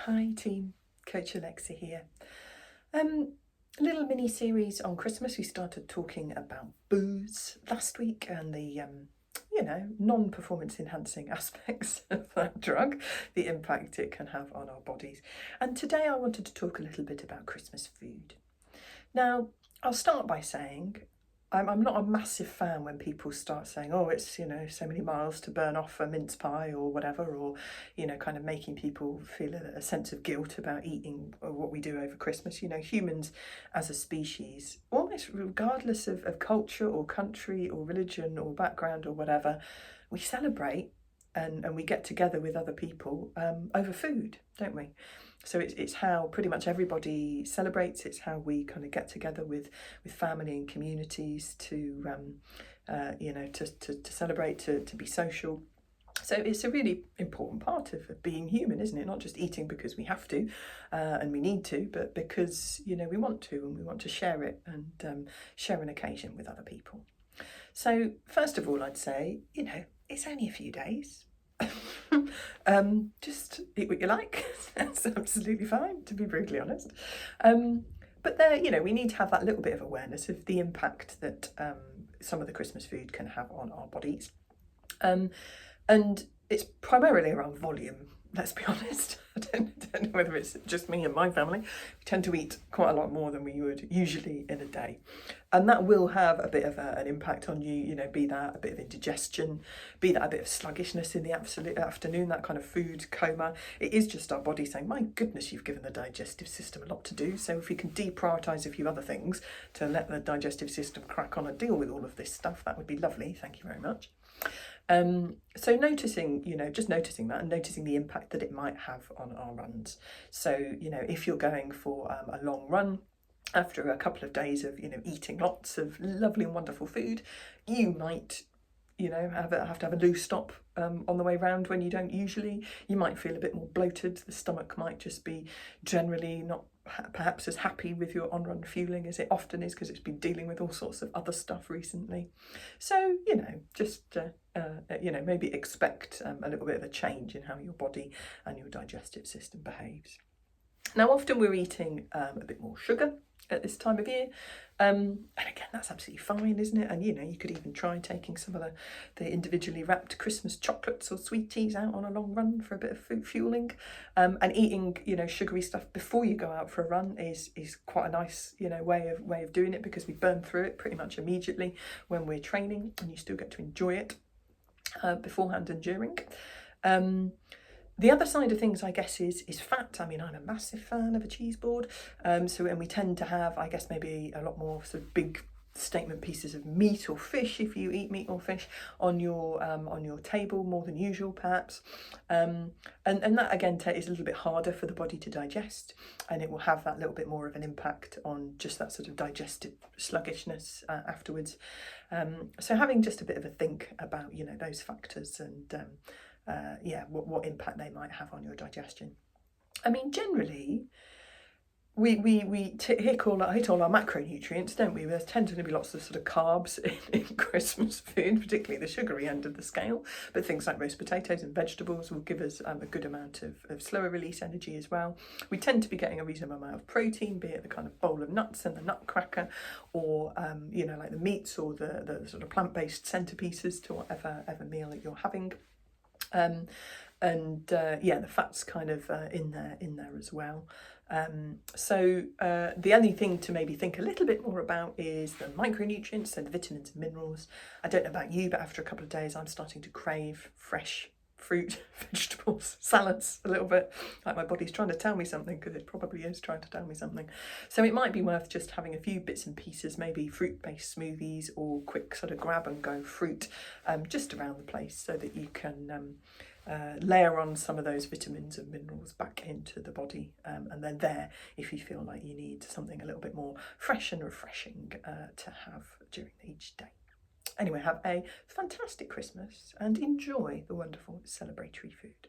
Hi team, Coach Alexa here. A little mini series on Christmas. We started talking about booze last week and the non-performance enhancing aspects of that drug, the impact it can have on our bodies. And today I wanted to talk a little bit about Christmas food. Now, I'll start by saying I'm not a massive fan when people start saying, oh, it's, so many miles to burn off a mince pie or whatever, or, kind of making people feel a sense of guilt about eating what we do over Christmas. Humans as a species, almost regardless of culture or country or religion or background or whatever, we celebrate and we get together with other people over food, don't we? So it's how pretty much everybody celebrates. It's how we kind of get together with family and communities to to celebrate, to be social. So it's a really important part of being human, isn't it? Not just eating because we have to and we need to, but because we want to, and we want to share it and share an occasion with other people. So first of all, I'd say it's only a few days. Just eat what you like. That's absolutely fine, to be brutally honest. But there, we need to have that little bit of awareness of the impact that some of the Christmas food can have on our bodies. And it's primarily around volume, let's be honest. I don't know whether it's just me and my family. We tend to eat quite a lot more than we would usually in a day. And that will have a bit of an impact on you, be that a bit of indigestion, be that a bit of sluggishness in the absolute afternoon, that kind of food coma. It is just our body saying, my goodness, you've given the digestive system a lot to do. So if we can deprioritise a few other things to let the digestive system crack on and deal with all of this stuff, that would be lovely. Thank you very much. So noticing, just noticing that and noticing the impact that it might have on our runs. So, if you're going for a long run, after a couple of days of, eating lots of lovely and wonderful food, you might, have to have a loose stop on the way round when you don't usually. You might feel a bit more bloated. The stomach might just be generally not perhaps as happy with your on-run fueling as it often is because it's been dealing with all sorts of other stuff recently. So, just, maybe expect a little bit of a change in how your body and your digestive system behaves. Now, often we're eating a bit more sugar at this time of year. And again, that's absolutely fine, isn't it? And, you could even try taking some of the individually wrapped Christmas chocolates or sweeties out on a long run for a bit of food fueling. And eating, sugary stuff before you go out for a run is quite a nice, way of doing it, because we burn through it pretty much immediately when we're training, and you still get to enjoy it beforehand and during. The other side of things, I guess, is fat. I mean, I'm a massive fan of a cheese board. And we tend to have, I guess, maybe a lot more sort of big statement pieces of meat or fish, if you eat meat or fish, on your table more than usual, perhaps. And that, again, is a little bit harder for the body to digest, and it will have that little bit more of an impact on just that sort of digestive sluggishness afterwards. So having just a bit of a think about, those factors and what impact they might have on your digestion. I mean, generally, we hit all our macronutrients, don't we? There's tend to be lots of sort of carbs in Christmas food, particularly the sugary end of the scale. But things like roast potatoes and vegetables will give us a good amount of slower release energy as well. We tend to be getting a reasonable amount of protein, be it the kind of bowl of nuts and the nutcracker, or like the meats or the sort of plant-based centerpieces to whatever meal that you're having. The fat's kind of in there as well. So the only thing to maybe think a little bit more about is the micronutrients, so the vitamins and minerals. I don't know about you, but after a couple of days, I'm starting to crave fresh fruit, vegetables, salads a little bit. Like my body's trying to tell me something, because it probably is trying to tell me something. So it might be worth just having a few bits and pieces, maybe fruit-based smoothies or quick sort of grab and go fruit just around the place, so that you can layer on some of those vitamins and minerals back into the body, and then there, if you feel like you need something a little bit more fresh and refreshing to have during each day. Anyway, have a fantastic Christmas and enjoy the wonderful celebratory food.